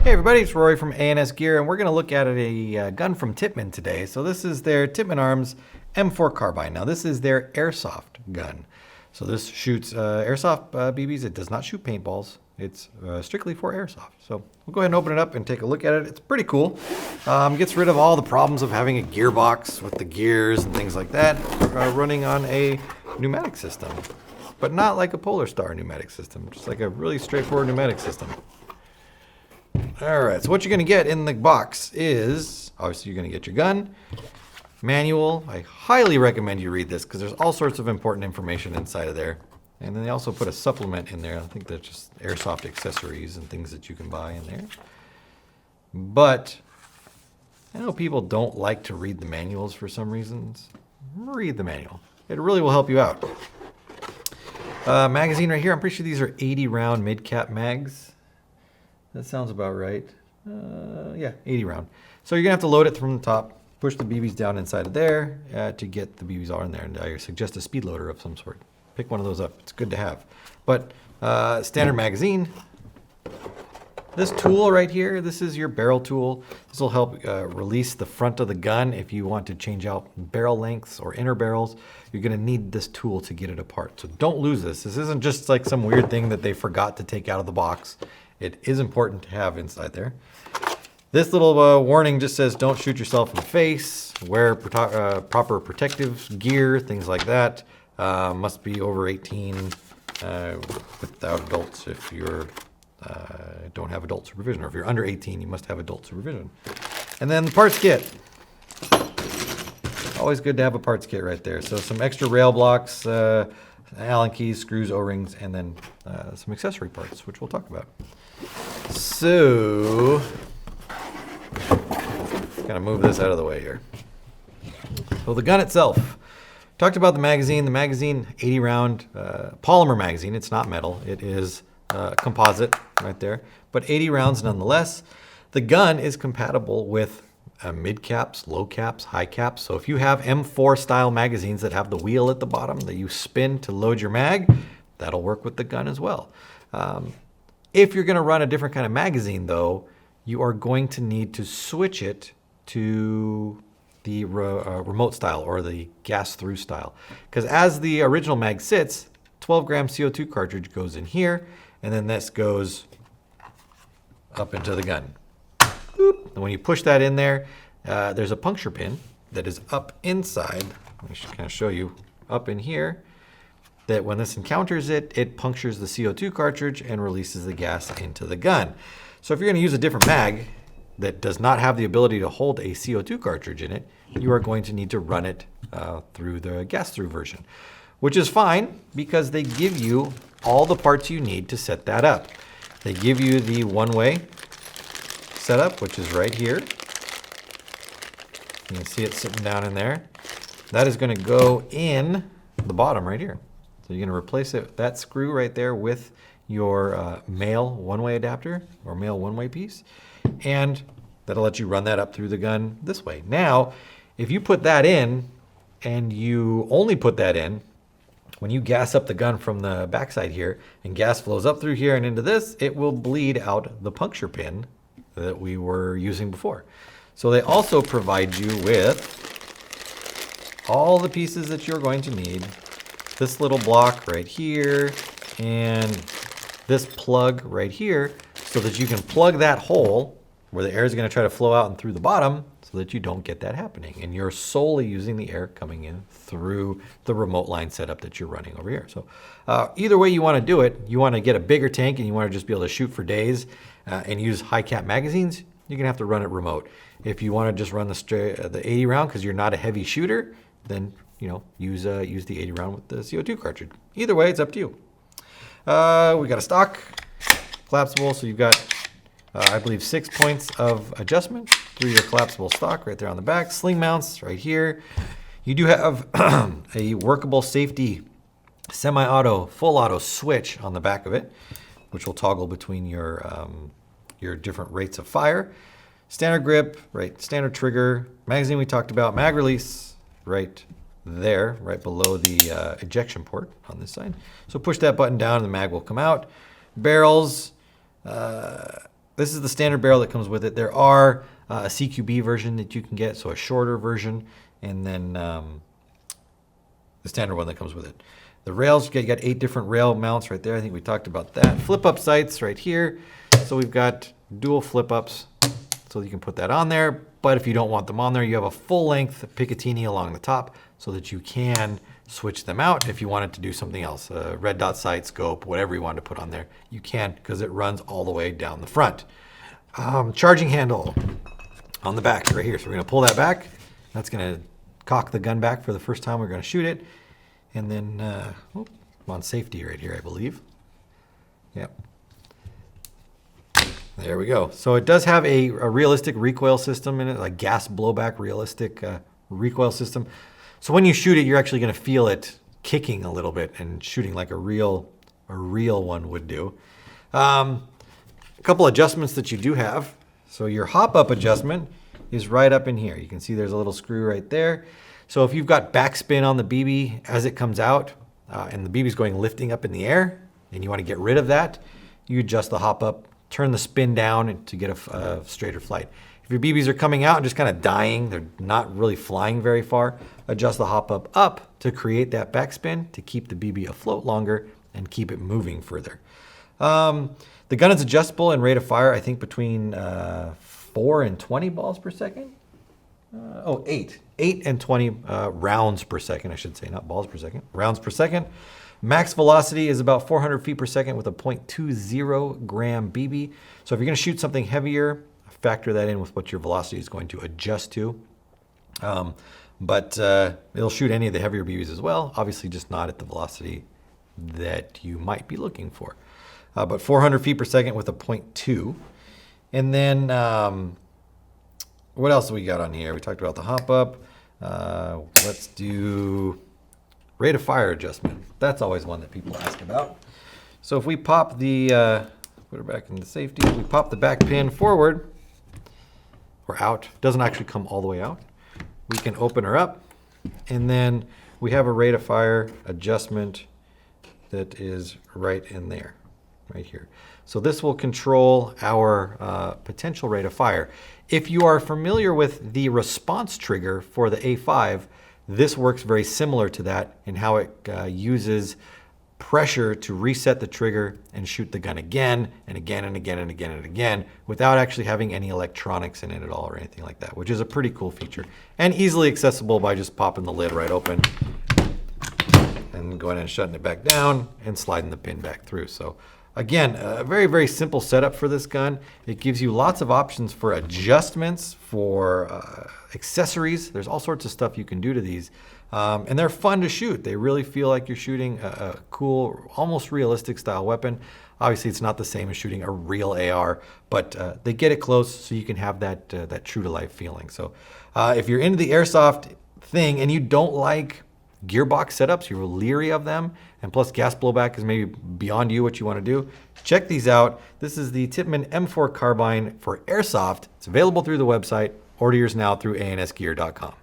Hey everybody, it's Rory from A&S Gear, and we're going to look at a gun from Tippmann today. So this is their Tippmann Arms M4 Carbine. Now this is their airsoft gun. So this shoots airsoft BBs. It does not shoot paintballs. It's strictly for airsoft. So we'll go ahead and open it up and take a look at it. It's pretty cool. Gets rid of all the problems of having a gearbox with the gears and things like that running on a pneumatic system. But not like a Polar Star pneumatic system, just like a really straightforward pneumatic system. All right, so what you're going to get in the box is, obviously you're going to get your gun, manual. I highly recommend you read this because there's all sorts of important information inside of there. And then they also put a supplement in there. I think that's just airsoft accessories and things that you can buy in there. But I know people don't like to read the manuals for some reasons. Read the manual. It really will help you out. Magazine right here. I'm pretty sure these are 80 round mid-cap mags. That sounds about right. Yeah, 80 round. So you're gonna have to load it from the top, push the BBs down inside of there to get the BBs all in there. And I suggest a speed loader of some sort. Pick one of those up. It's good to have. But standard magazine. This tool right here, this is your barrel tool. This will help release the front of the gun if you want to change out barrel lengths or inner barrels. You're gonna need this tool to get it apart. So don't lose this. This isn't just like some weird thing that they forgot to take out of the box. It is important to have inside there. This little warning just says don't shoot yourself in the face, wear proper protective gear, things like that. Must be over 18 without adults if you're don't have adult supervision, or if you're under 18, you must have adult supervision. And then the parts kit. Always good to have a parts kit right there. So some extra rail blocks, Allen keys, screws, O-rings, and then some accessory parts, which we'll talk about. So, gonna move this out of the way here. So the gun itself. Talked about the magazine. The magazine, 80 round polymer magazine. It's not metal. It is composite right there, but 80 rounds nonetheless. The gun is compatible with mid caps, low caps, high caps. So if you have M4 style magazines that have the wheel at the bottom that you spin to load your mag, that'll work with the gun as well. If you're going to run a different kind of magazine though, you are going to need to switch it to the remote style or the gas through style. Because as the original mag sits, 12 gram CO2 cartridge goes in here, and then this goes up into the gun. Boop. And when you push that in there, there's a puncture pin that is up inside. Let me kind of show you up in here. That when this encounters it, it punctures the CO2 cartridge and releases the gas into the gun. So if you're going to use a different mag that does not have the ability to hold a CO2 cartridge in it, you are going to need to run it through the gas through version, which is fine because they give you all the parts you need to set that up. They give you the one-way setup, which is right here. You can see it sitting down in there. That is going to go in the bottom right here. So you're going to replace it, that screw right there, with your male one-way adapter or male one-way piece, and that'll let you run that up through the gun this way. Now, if you put that in and you only put that in when you gas up the gun from the backside here and gas flows up through here and into this, it will bleed out the puncture pin that we were using before. So they also provide you with all the pieces that you're going to need. This little block right here and this plug right here so that you can plug that hole where the air is going to try to flow out and through the bottom so that you don't get that happening. And you're solely using the air coming in through the remote line setup that you're running over here. So either way you want to do it, you want to get a bigger tank and you want to just be able to shoot for days and use high cap magazines, you're going to have to run it remote. If you want to just run the 80 round because you're not a heavy shooter, then use the 80 round with the CO2 cartridge. Either way, it's up to you. We got a stock, collapsible, so you've got, I believe, 6 points of adjustment through your collapsible stock right there on the back. Sling mounts right here. You do have a workable safety semi-auto, full auto switch on the back of it, which will toggle between your different rates of fire. Standard grip, right, standard trigger. Magazine we talked about, mag release right there, right below the ejection port on this side. So push that button down and the mag will come out. Barrels, this is the standard barrel that comes with it. There are a CQB version that you can get, so a shorter version, and then the standard one that comes with it. The rails, you got 8 different rail mounts right there. I think we talked about that. Flip up sights right here. So we've got dual flip ups, so you can put that on there. But if you don't want them on there, you have a full length Picatinny along the top so that you can switch them out if you wanted to do something else. Red dot sight, scope, whatever you wanted to put on there, you can, because it runs all the way down the front. Charging handle on the back right here. So we're gonna pull that back. That's gonna cock the gun back for the first time we're gonna shoot it. And then, I'm on safety right here, I believe. Yep. There we go. So it does have a realistic recoil system in it, like gas blowback realistic recoil system. So when you shoot it, you're actually going to feel it kicking a little bit and shooting like a real one would do. A couple adjustments that you do have. So your hop-up adjustment is right up in here. You can see there's a little screw right there. So if you've got backspin on the BB as it comes out, and the BB's going lifting up in the air, and you want to get rid of that, you adjust the hop-up, turn the spin down to get a straighter flight. If your BBs are coming out and just kind of dying, they're not really flying very far, adjust the hop-up up to create that backspin to keep the BB afloat longer and keep it moving further. The gun is adjustable and rate of fire, I think, between 4 and 20 balls per second. 8 and 20 rounds per second, I should say, not balls per second, rounds per second. Max velocity is about 400 feet per second with a 0.20 gram BB. So if you're going to shoot something heavier, factor that in with what your velocity is going to adjust to. But it'll shoot any of the heavier BBs as well, obviously just not at the velocity that you might be looking for. But 400 feet per second with a 0.2. And then what else do we got on here? We talked about the hop up. Let's do rate of fire adjustment. That's always one that people ask about. So if we pop the, put her back into safety, we pop the back pin forward or out, doesn't actually come all the way out. We can open her up, and then we have a rate of fire adjustment that is right in there, right here. So this will control our potential rate of fire. If you are familiar with the response trigger for the A5, this works very similar to that in how it uses pressure to reset the trigger and shoot the gun again and again and again and again and again without actually having any electronics in it at all or anything like that, which is a pretty cool feature and easily accessible by just popping the lid right open and going and shutting it back down and sliding the pin back through. So again, a very, very simple setup for this gun. It gives you lots of options for adjustments, for accessories. There's all sorts of stuff you can do to these. And they're fun to shoot. They really feel like you're shooting a cool, almost realistic style weapon. Obviously, it's not the same as shooting a real AR, but they get it close so you can have that true to life feeling. So if you're into the airsoft thing and you don't like gearbox setups, you're leery of them, and plus gas blowback is maybe beyond you what you want to do, check these out. This is the Tippmann M4 Carbine for Airsoft. It's available through the website. Order yours now through ansgear.com.